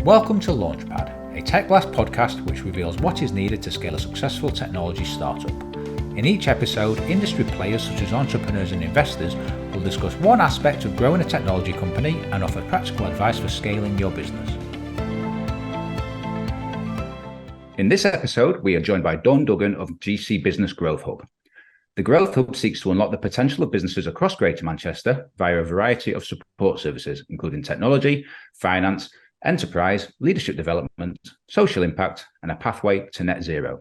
Welcome to Launchpad, a TechBlast podcast which reveals what is needed to scale a successful technology startup. In each episode, industry players such as entrepreneurs and investors will discuss one aspect of growing a technology company and offer practical advice for scaling your business. In this episode, we are joined by Dawn Duggan of GC Business Growth Hub. The Growth Hub seeks to unlock the potential of businesses across Greater Manchester via a variety of support services, including technology, finance, enterprise, leadership development, social impact, and a pathway to net zero.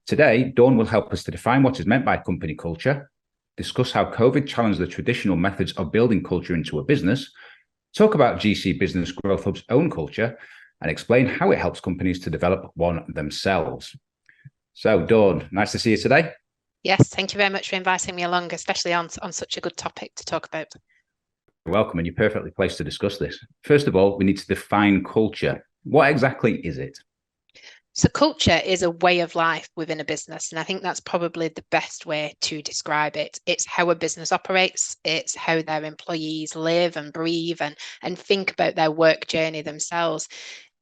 Today, Dawn will help us to define what is meant by company culture, discuss how COVID challenged the traditional methods of building culture into a business, talk about GC Business Growth Hub's own culture, and explain how it helps companies to develop one themselves. So, Dawn, nice to see you today. Yes, thank you very much for inviting me along, especially on such a good topic to talk about. You're welcome, and you're perfectly placed to discuss this. First of all, we need to define culture. What exactly is it? So culture is a way of life within a business, and I think that's probably the best way to describe it. It's how a business operates, it's how their employees live and breathe and think about their work journey themselves.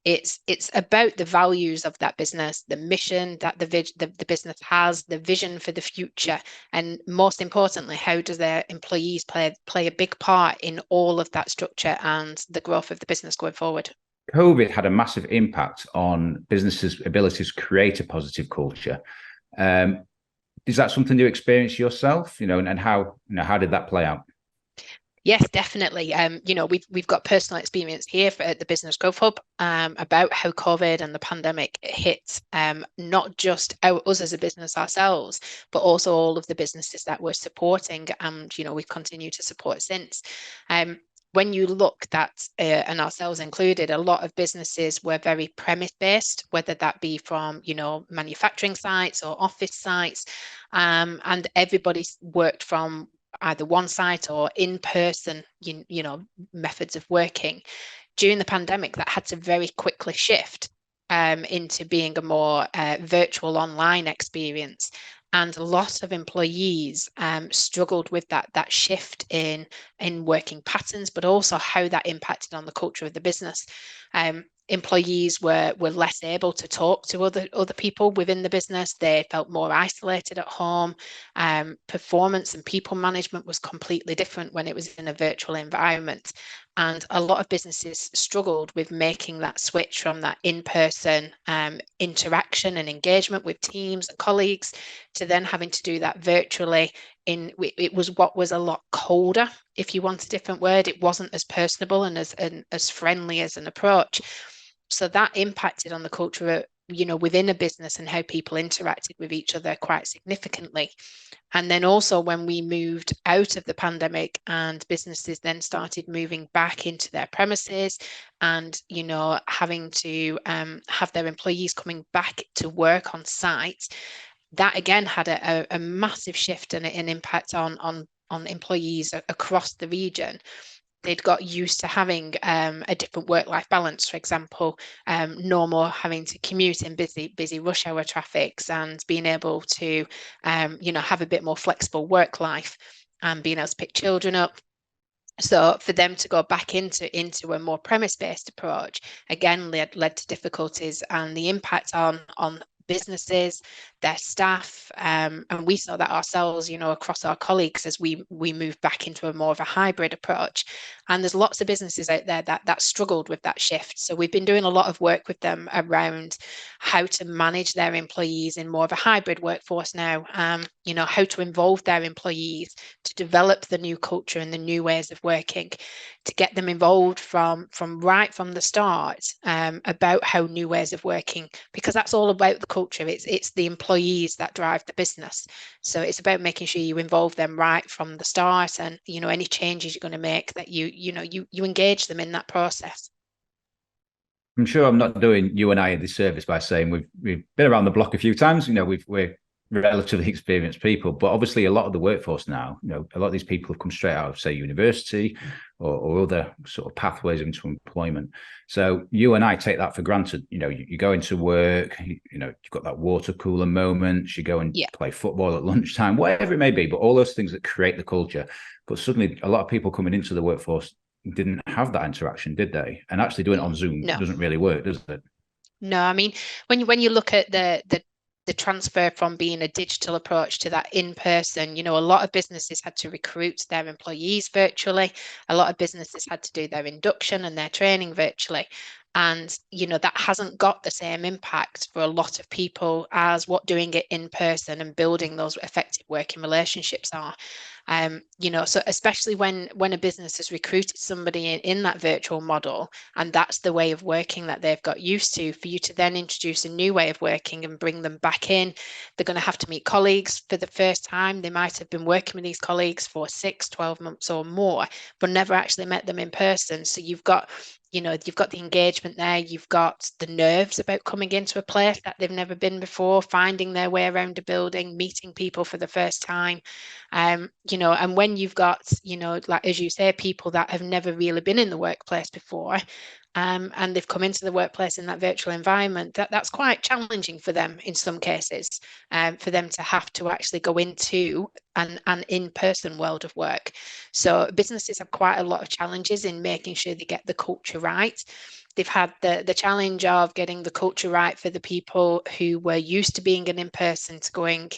It's about the values of that business, the mission that the business has, the vision for the future, and most importantly, how does their employees play a big part in all of that structure and the growth of the business going forward. COVID had a massive impact on businesses' ability to create a positive culture. Is that something you experienced yourself? And how did that play out? Yes, definitely. We've got personal experience here at the Business Growth Hub about how COVID and the pandemic hit not just us as a business ourselves, but also all of the businesses that we're supporting, and we've continued to support since. When you look at, and ourselves included, a lot of businesses were very premise-based, whether that be from, manufacturing sites or office sites, and everybody worked from either one site or in-person, methods of working. During the pandemic, that had to very quickly shift into being a more virtual online experience. And a lot of employees struggled with that shift in working patterns, but also how that impacted on the culture of the business. Employees were less able to talk to other people within the business. They felt more isolated at home. Performance and people management was completely different when it was in a virtual environment. And a lot of businesses struggled with making that switch from that in-person interaction and engagement with teams and colleagues to then having to do that virtually. It was what was a lot colder, if you want a different word. It wasn't as personable and as friendly as an approach. So that impacted on the culture, within a business and how people interacted with each other quite significantly. And then also when we moved out of the pandemic and businesses then started moving back into their premises and, having to have their employees coming back to work on site, that again had a massive shift and an impact on employees across the region. They'd got used to having a different work-life balance, for example, no more having to commute in busy rush hour traffics, and being able to, have a bit more flexible work life and being able to pick children up. So for them to go back into a more premise-based approach, again, led to difficulties, and the impact on businesses, their staff, and we saw that ourselves, across our colleagues as we moved back into a more of a hybrid approach. And there's lots of businesses out there that struggled with that shift. So we've been doing a lot of work with them around how to manage their employees in more of a hybrid workforce now, how to involve their employees to develop the new culture and the new ways of working, to get them involved from the start about how new ways of working, because that's all about the culture. It's the employees that drive the business. So it's about making sure you involve them right from the start, and any changes you're going to make, that you engage them in that process. I'm sure I'm not doing you and I a disservice by saying we've been around the block a few times. We're relatively experienced people, but obviously a lot of the workforce now, a lot of these people have come straight out of, say, university or other sort of pathways into employment. So you and I take that for granted. You go into work, you've got that water cooler moment, you go and play football at lunchtime, whatever it may be, but all those things that create the culture. But suddenly a lot of people coming into the workforce didn't have that interaction, did they? And actually doing it on Zoom No. doesn't really work, does it? No, I mean, when you look at the transfer from being a digital approach to that in person, a lot of businesses had to recruit their employees virtually. A lot of businesses had to do their induction and their training virtually. And, that hasn't got the same impact for a lot of people as what doing it in person and building those effective working relationships are. So especially when a business has recruited somebody in that virtual model, and that's the way of working that they've got used to, for you to then introduce a new way of working and bring them back in, they're going to have to meet colleagues for the first time. They might have been working with these colleagues for 6, 12 months or more, but never actually met them in person. So you've got the engagement there, you've got the nerves about coming into a place that they've never been before, finding their way around a building, meeting people for the first time. And when you've got, like, as you say, people that have never really been in the workplace before, and they've come into the workplace in that virtual environment, that's quite challenging for them in some cases, for them to have to actually go into an in-person world of work. So businesses have quite a lot of challenges in making sure they get the culture right. They've had the challenge of getting the culture right for the people who were used to being an in-person to going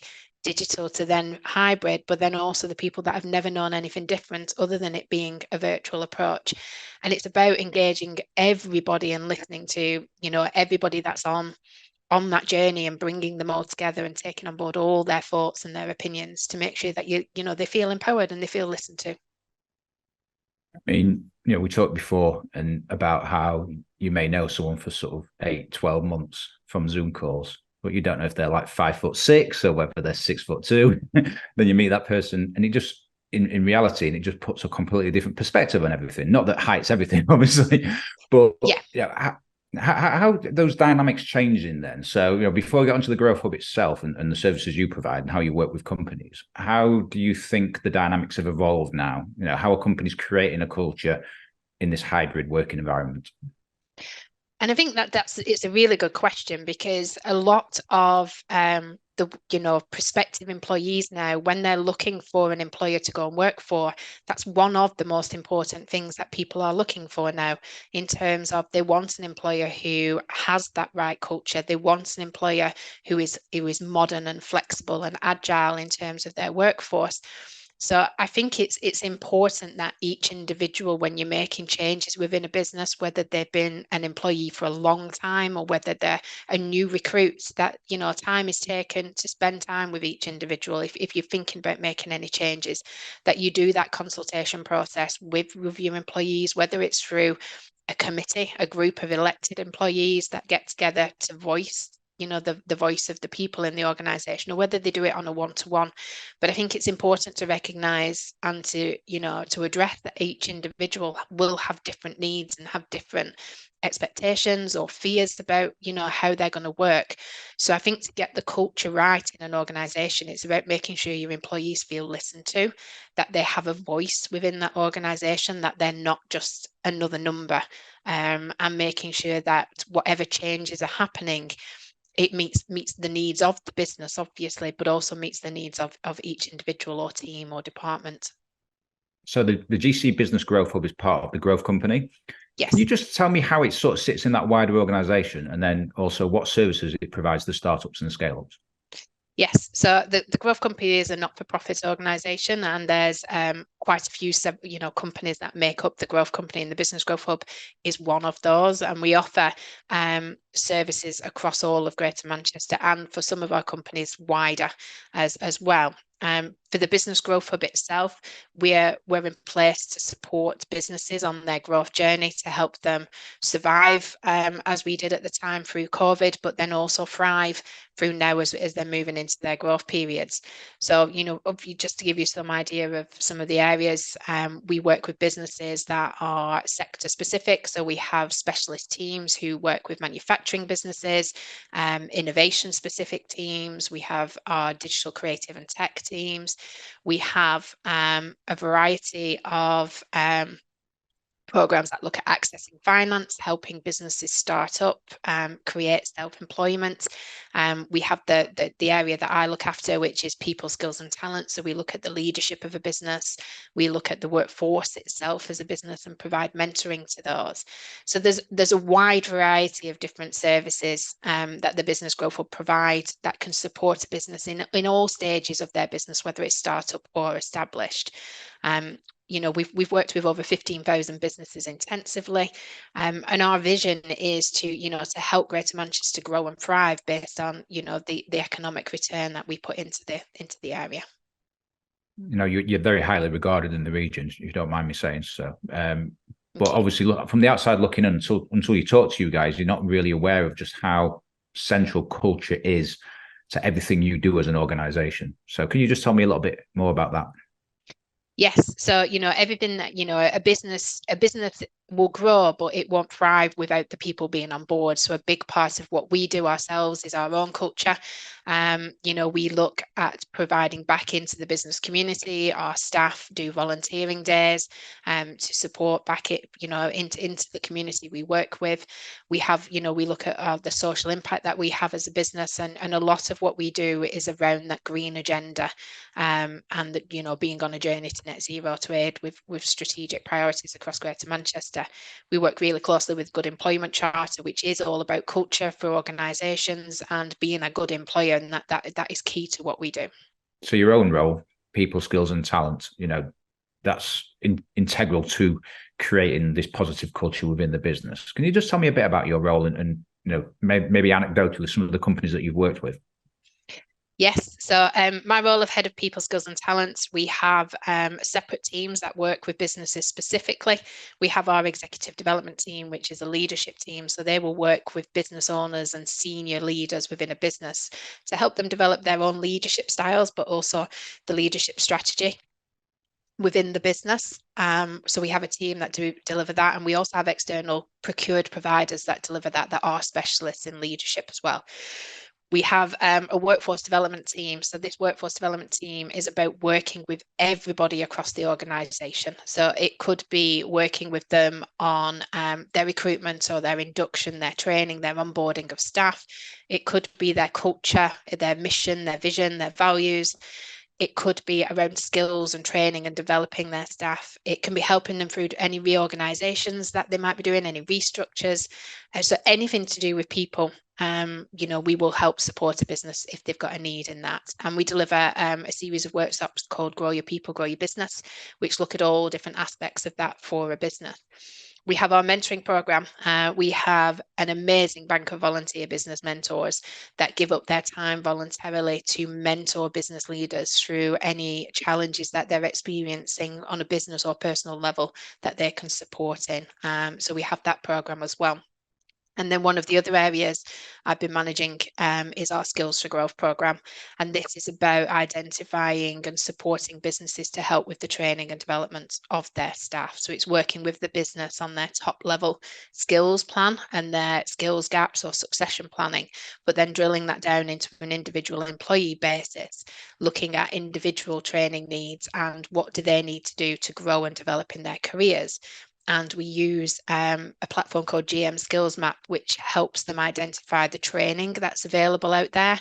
digital to then hybrid, but then also the people that have never known anything different other than it being a virtual approach. And it's about engaging everybody and listening to, everybody that's on that journey, and bringing them all together and taking on board all their thoughts and their opinions to make sure that they feel empowered and they feel listened to. I mean, we talked before and about how you may know someone for sort of 8, 12 months from Zoom calls, but you don't know if they're like 5'6" or whether they're 6'2". Then you meet that person, and it just, in reality, and it just puts a completely different perspective on everything. Not that height's everything, obviously, but Yeah. How those dynamics changing then? So, before we get onto the Growth Hub itself and the services you provide and how you work with companies, how do you think the dynamics have evolved now? How are companies creating a culture in this hybrid working environment? And I think it's a really good question, because a lot of the prospective employees now, when they're looking for an employer to go and work for, that's one of the most important things that people are looking for now, in terms of they want an employer who has that right culture. They want an employer who is modern and flexible and agile in terms of their workforce. So I think it's important that each individual, when you're making changes within a business, whether they've been an employee for a long time or whether they're a new recruit, that time is taken to spend time with each individual. If you're thinking about making any changes, that you do that consultation process with your employees, whether it's through a committee, a group of elected employees that get together to voice the voice of the people in the organization, or whether they do it on a one-to-one. But I think it's important to recognize and to address that each individual will have different needs and have different expectations or fears about how they're going to work. So I think to get the culture right in an organization, it's about making sure your employees feel listened to, that they have a voice within that organization, that they're not just another number, and making sure that whatever changes are happening, it meets the needs of the business, obviously, but also meets the needs of each individual or team or department. So the GC Business Growth Hub is part of the Growth Company. Yes. Can you just tell me how it sort of sits in that wider organization, and then also what services it provides the startups and the scale-ups? Yes, so the Growth Company is a not-for-profit organisation, and there's quite a few companies that make up the Growth Company, and the Business Growth Hub is one of those. And we offer services across all of Greater Manchester, and for some of our companies wider as well. For the Business Growth Hub itself, we're in place to support businesses on their growth journey, to help them survive, as we did at the time through COVID, but then also thrive through now as they're moving into their growth periods. So, just to give you some idea of some of the areas, we work with businesses that are sector specific. So we have specialist teams who work with manufacturing businesses, innovation specific teams. We have our digital creative and tech teams. We have a variety of programs that look at accessing finance, helping businesses start up, create self-employment. We have the area that I look after, which is people, skills and talent. So we look at the leadership of a business. We look at the workforce itself as a business and provide mentoring to those. So there's a wide variety of different services that the Business Growth Hub provides that can support a business in all stages of their business, whether it's startup or established. We've worked with over 15,000 businesses intensively, and our vision is to help Greater Manchester grow and thrive based on the economic return that we put into the area. You're very highly regarded in the region, if you don't mind me saying so. But obviously, look, from the outside looking in, until you talk to you guys, you're not really aware of just how central culture is to everything you do as an organization. So can you just tell me a little bit more about that? Yes. So, everything that, a business will grow, but it won't thrive without the people being on board. So a big part of what we do ourselves is our own culture. We look at providing back into the business community. Our staff do volunteering days to support back into the community we work with. We have, we look at the social impact that we have as a business, and a lot of what we do is around that green agenda, and being on a journey to net zero to aid with strategic priorities across Greater Manchester. We work really closely with Good Employment Charter, which is all about culture for organisations and being a good employer, and that is key to what we do. So your own role, people, skills and talent, that's integral to creating this positive culture within the business. Can you just tell me a bit about your role and maybe anecdotally some of the companies that you've worked with? Yes. So my role of Head of People, Skills and Talents, we have separate teams that work with businesses specifically. We have our executive development team, which is a leadership team. So they will work with business owners and senior leaders within a business to help them develop their own leadership styles, but also the leadership strategy within the business. So we have a team that deliver that, and we also have external procured providers that deliver that are specialists in leadership as well. We have a workforce development team. So this workforce development team is about working with everybody across the organisation. So it could be working with them on their recruitment or their induction, their training, their onboarding of staff. It could be their culture, their mission, their vision, their values. It could be around skills and training and developing their staff. It can be helping them through any reorganisations that they might be doing, any restructures. So anything to do with people, we will help support a business if they've got a need in that. And we deliver a series of workshops called Grow Your People, Grow Your Business, which look at all different aspects of that for a business. We have our mentoring program. We have an amazing bank of volunteer business mentors that give up their time voluntarily to mentor business leaders through any challenges that they're experiencing on a business or personal level that they can support in. So we have that program as well. And then one of the other areas I've been managing is our Skills for Growth program. And this is about identifying and supporting businesses to help with the training and development of their staff. So it's working with the business on their top level skills plan and their skills gaps or succession planning, but then drilling that down into an individual employee basis, looking at individual training needs and what do they need to do to grow and develop in their careers. And we use a platform called GM Skills Map, which helps them identify the training that's available out there.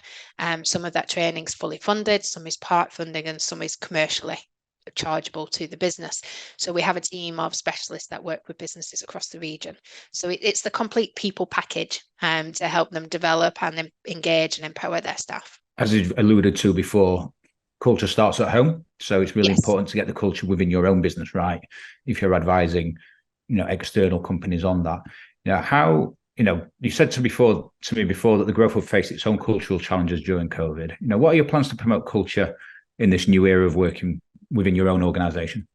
Some of that training is fully funded, some is part funding, and some is commercially chargeable to the business. So we have a team of specialists that work with businesses across the region. So it's the complete people package to help them develop and engage and empower their staff. As you alluded to before, culture starts at home. So it's really important to get the culture within your own business right. If you're advising external companies on that. How, you said to me before that the Growth Hub faced its own cultural challenges during COVID. What are your plans to promote culture in this new era of working within your own organisation?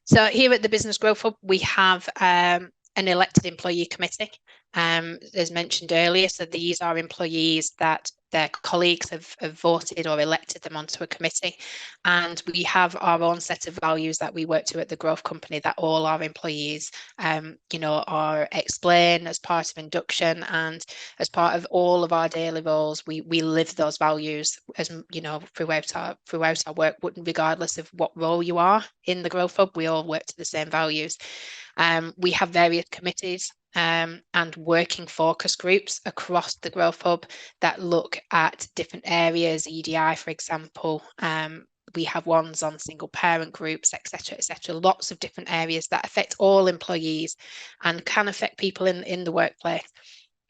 So here at the Business Growth Hub, we have an elected employee committee, as mentioned earlier. So these are employees that their colleagues have voted or elected them onto a committee. And we have our own set of values that we work to at the growth company that all our employees, are explained as part of induction, and as part of all of our daily roles. We live those values, as throughout our work, regardless of what role you are in the Growth Hub. We all work to the same values. We have various committees and working focus groups across the Growth Hub that look at different areas, EDI, for example. We have ones on single parent groups, etc., lots of different areas that affect all employees and can affect people in the workplace.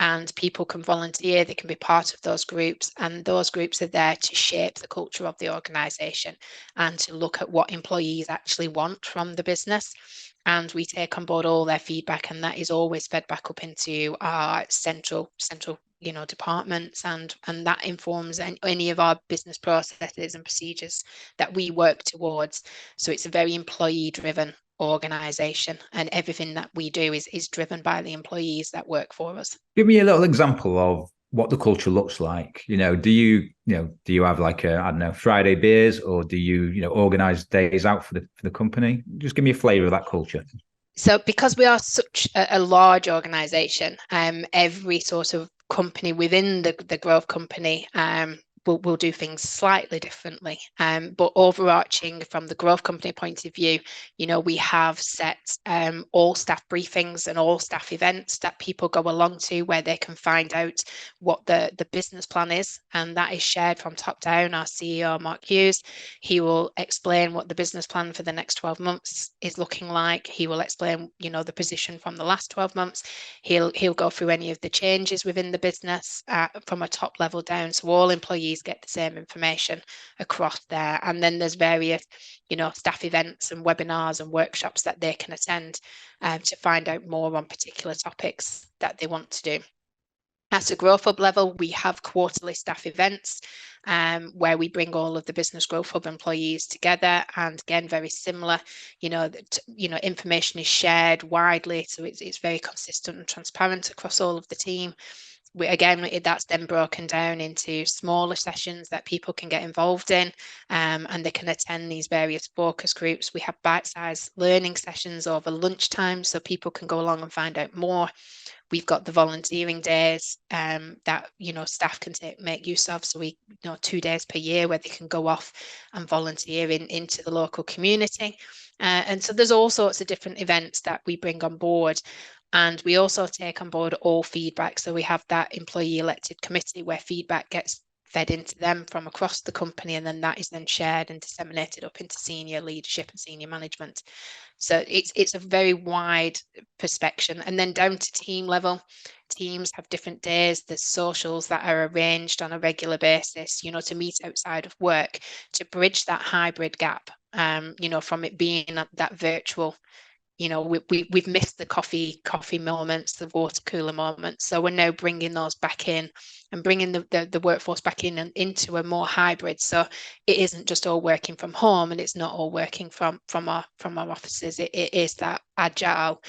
And people can volunteer, they can be part of those groups, and those groups are there to shape the culture of the organisation and to look at what employees actually want from the business. And we take on board all their feedback, and that is always fed back up into our central departments, and that informs any of our business processes and procedures that we work towards. So it's a very employee driven organization, and everything that we do is driven by the employees that work for us. Give me a little example of what the culture looks like. Do you have like Friday beers, or do you organize days out for the company? Just give me a flavor of that culture. So because we are such a large organization, every sort of company within the growth company will do things slightly differently. But overarching from the growth company point of view, we have set all staff briefings and all staff events that people go along to, where they can find out what the business plan is. And that is shared from top down. Our CEO, Mark Hughes, he will explain what the business plan for the next 12 months is looking like. He will explain, the position from the last 12 months. He'll go through any of the changes within the business from a top level down. So all employees get the same information across there. And then there's various staff events and webinars and workshops that they can attend to find out more on particular topics that they want to do. At a Growth Hub level, we have quarterly staff events where we bring all of the Business Growth Hub employees together, and again, very similar. Information is shared widely, so it's very consistent and transparent across all of the team. That's then broken down into smaller sessions that people can get involved in, and they can attend these various focus groups. We have bite-sized learning sessions over lunchtime, so people can go along and find out more. We've got the volunteering days that staff can make use of. So 2 days per year where they can go off and volunteer into the local community. And so there's all sorts of different events that we bring on board. And we also take on board all feedback. So we have that employee elected committee where feedback gets fed into them from across the company, and then that is then shared and disseminated up into senior leadership and senior management. So it's a very wide perspective. And then down to team level, teams have different days. There's socials that are arranged on a regular basis, to meet outside of work, to bridge that hybrid gap, from it being that virtual. We've missed the coffee moments, the water cooler moments. So we're now bringing those back in and bringing the workforce back in and into a more hybrid. So it isn't just all working from home, and it's not all working from our offices. It is that agile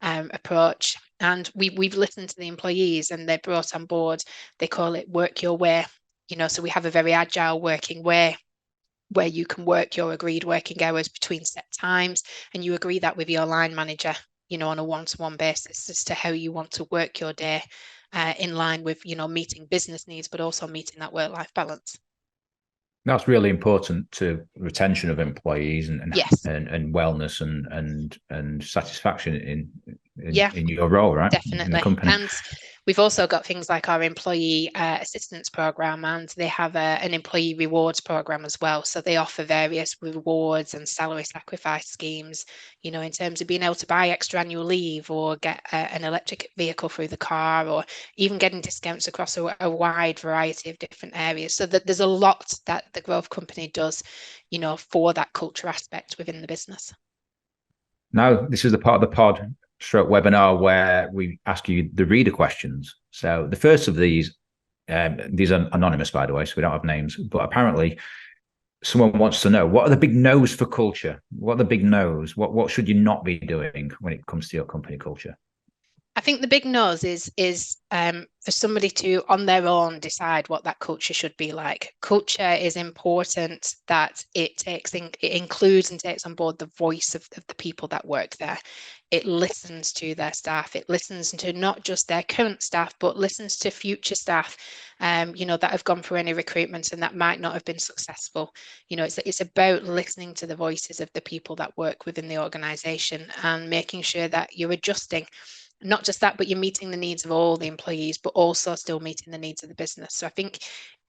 approach. And we've listened to the employees, and they brought on board, they call it work your way. So we have a very agile working way, where you can work your agreed working hours between set times, and you agree that with your line manager, on a one-to-one basis as to how you want to work your day in line with, meeting business needs, but also meeting that work-life balance. That's really important to retention of employees and yes. and wellness and satisfaction in your role, right? Definitely. In the company. And we've also got things like our employee assistance program, and they have an employee rewards program as well. So they offer various rewards and salary sacrifice schemes, in terms of being able to buy extra annual leave, or get an electric vehicle through the car, or even getting discounts across a wide variety of different areas. So that there's a lot that the growth company does, for that culture aspect within the business. Now, this is the part of the pod stroke webinar where we ask you the reader questions. So the first of these are anonymous, by the way, so we don't have names, but apparently someone wants to know, what are the big no's for culture? What are the big no's? What should you not be doing when it comes to your company culture? I think the big nose is for somebody to on their own decide what that culture should be like. Culture is important that it includes and takes on board the voice of the people that work there. It listens to their staff. It listens to not just their current staff, but listens to future staff, that have gone through any recruitment and that might not have been successful. It's about listening to the voices of the people that work within the organisation and making sure that you're adjusting. Not just that, but you're meeting the needs of all the employees, but also still meeting the needs of the business. So I think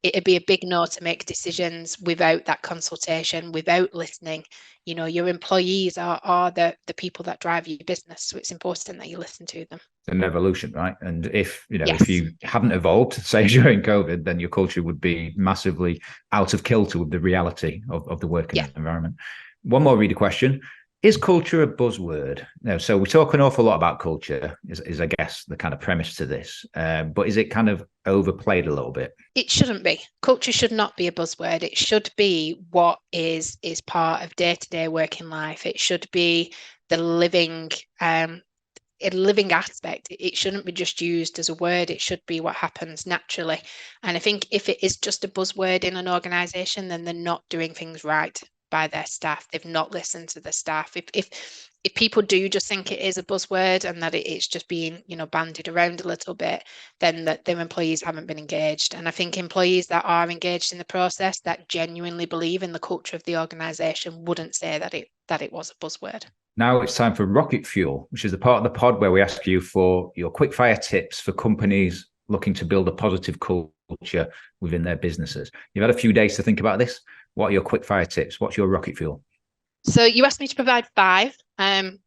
it'd be a big no to make decisions without that consultation, without listening. Your employees are the people that drive your business. So it's important that you listen to them. An evolution, right? And if Yes. you hadn't evolved, say during COVID, then your culture would be massively out of kilter with the reality of the working environment. One more reader question. Is culture a buzzword? So we talk an awful lot about culture, is I guess the kind of premise to this. But is it kind of overplayed a little bit? It shouldn't be. Culture should not be a buzzword. It should be what is part of day-to-day working life. It should be the living aspect. It shouldn't be just used as a word. It should be what happens naturally. And I think if it is just a buzzword in an organisation, then they're not doing things right by their staff. They've not listened to the staff. If people do just think it is a buzzword and that it's just being bandied around a little bit, then that their employees haven't been engaged. And I think employees that are engaged in the process, that genuinely believe in the culture of the organisation, wouldn't say that it was a buzzword. Now it's time for Rocket Fuel, which is the part of the pod where we ask you for your quickfire tips for companies looking to build a positive culture within their businesses. You've had a few days to think about this. What are your quickfire tips? What's your rocket fuel? So you asked me to provide 5.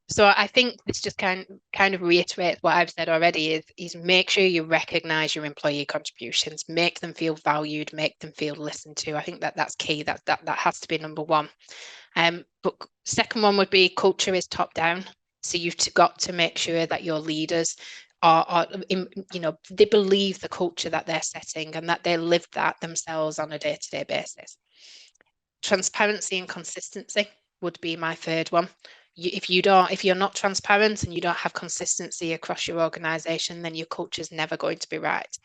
So I think this just kind of reiterates what I've said already is make sure you recognize your employee contributions, make them feel valued, make them feel listened to. I think that's key. That has to be number 1. But second one would be culture is top down. So you've got to make sure that your leaders they believe the culture that they're setting and that they live that themselves on a day-to-day basis. Transparency and consistency would be my third one. If you're not transparent and you don't have consistency across your organization, then your culture is never going to be right.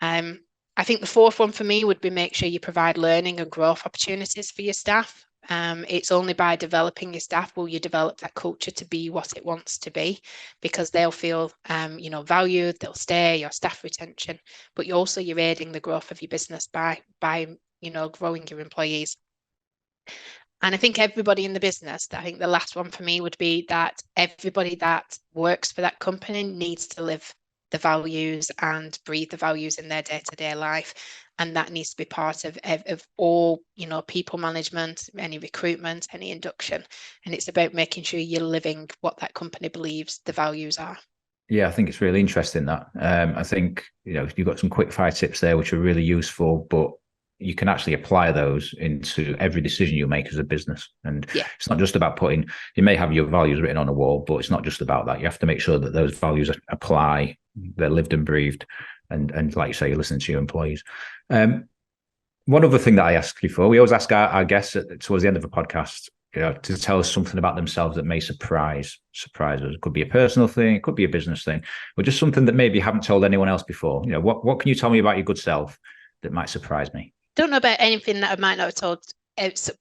I think the fourth one for me would be make sure you provide learning and growth opportunities for your staff. It's only by developing your staff will you develop that culture to be what it wants to be, because they'll feel valued, they'll stay, your staff retention, but you're aiding the growth of your business by growing your employees. And I think everybody in the business, I think the last one for me would be that everybody that works for that company needs to live the values and breathe the values in their day-to-day life. And that needs to be part of all, people management, any recruitment, any induction. And it's about making sure you're living what that company believes the values are. Yeah, I think it's really interesting that. I think, you've got some quick fire tips there, which are really useful, but you can actually apply those into every decision you make as a business. And It's not just about you may have your values written on a wall, but it's not just about that. You have to make sure that those values apply, they're lived and breathed. And like you say, you listen to your employees. One other thing that I ask you for, we always ask our guests towards the end of a podcast, to tell us something about themselves that may surprise us. It could be a personal thing, it could be a business thing, or just something that maybe you haven't told anyone else before. What can you tell me about your good self that might surprise me? Don't know about anything that I might not have told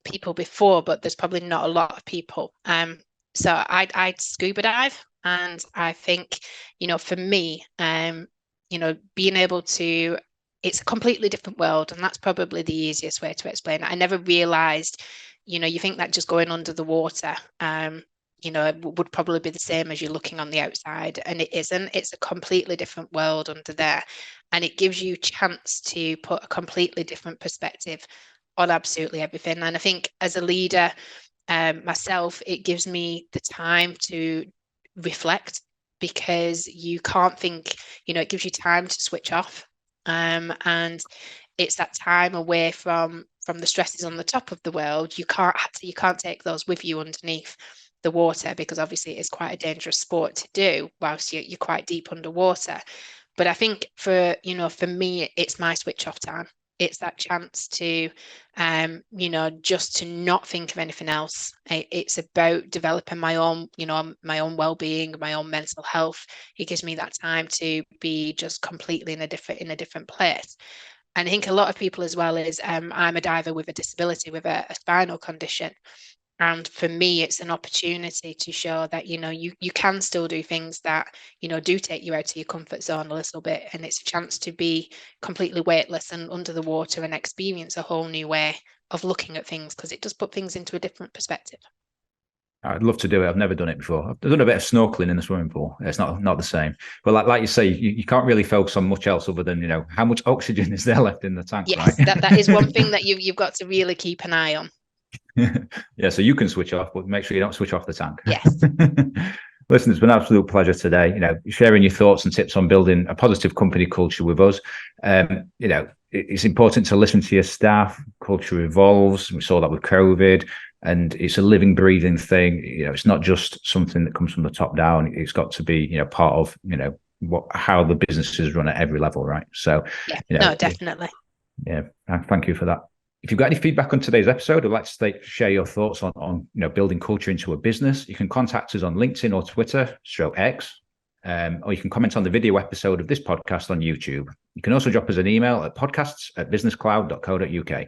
people before, but there's probably not a lot of people. So I'd scuba dive, and I think, for me, being able to, it's a completely different world, and that's probably the easiest way to explain it. I never realized, you think that just going under the water, it would probably be the same as you looking on the outside, and it isn't. It's a completely different world under there, and it gives you a chance to put a completely different perspective on absolutely everything. And I think as a leader, myself, it gives me the time to reflect, because you can't think, it gives you time to switch off, and it's that time away from the stresses on the top of the world. You can't take those with you underneath the water, because obviously it's quite a dangerous sport to do whilst you're quite deep underwater. But I think for me, it's my switch off time. It's that chance to, just to not think of anything else. It's about developing my own, my own well-being, my own mental health. It gives me that time to be just completely in a different place. And I think a lot of people as well is, I'm a diver with a disability, with a spinal condition. And for me, it's an opportunity to show that, you can still do things that, do take you out of your comfort zone a little bit. And it's a chance to be completely weightless and under the water and experience a whole new way of looking at things, because it does put things into a different perspective. I'd love to do it. I've never done it before. I've done a bit of snorkeling in the swimming pool. It's not the same. But like you say, you can't really focus on much else other than, how much oxygen is there left in the tank, yes, right? that is one thing that you've got to really keep an eye on. Yeah, so you can switch off, but make sure you don't switch off the tank. Yes. Listen, it's been an absolute pleasure today. Sharing your thoughts and tips on building a positive company culture with us. It's important to listen to your staff. Culture evolves. We saw that with COVID, and it's a living, breathing thing. It's not just something that comes from the top down. It's got to be, part of, how the businesses run at every level, right? So, yeah, no, definitely. Yeah, thank you for that. If you've got any feedback on today's episode, or like to share your thoughts on building culture into a business, you can contact us on LinkedIn or Twitter, /X, or you can comment on the video episode of this podcast on YouTube. You can also drop us an email at podcasts@businesscloud.co.uk.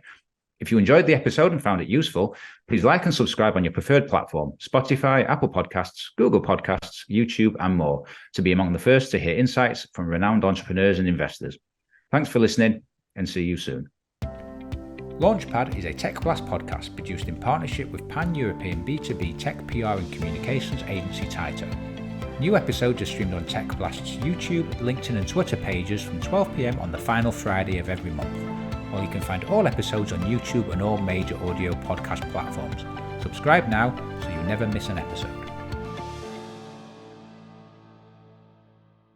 If you enjoyed the episode and found it useful, please like and subscribe on your preferred platform, Spotify, Apple Podcasts, Google Podcasts, YouTube, and more, to be among the first to hear insights from renowned entrepreneurs and investors. Thanks for listening, and see you soon. Launchpad is a TechBlast podcast produced in partnership with pan-European B2B tech PR and communications agency Tyto. New episodes are streamed on TechBlast's YouTube, LinkedIn and Twitter pages from 12 p.m. on the final Friday of every month. Or you can find all episodes on YouTube and all major audio podcast platforms. Subscribe now so you never miss an episode.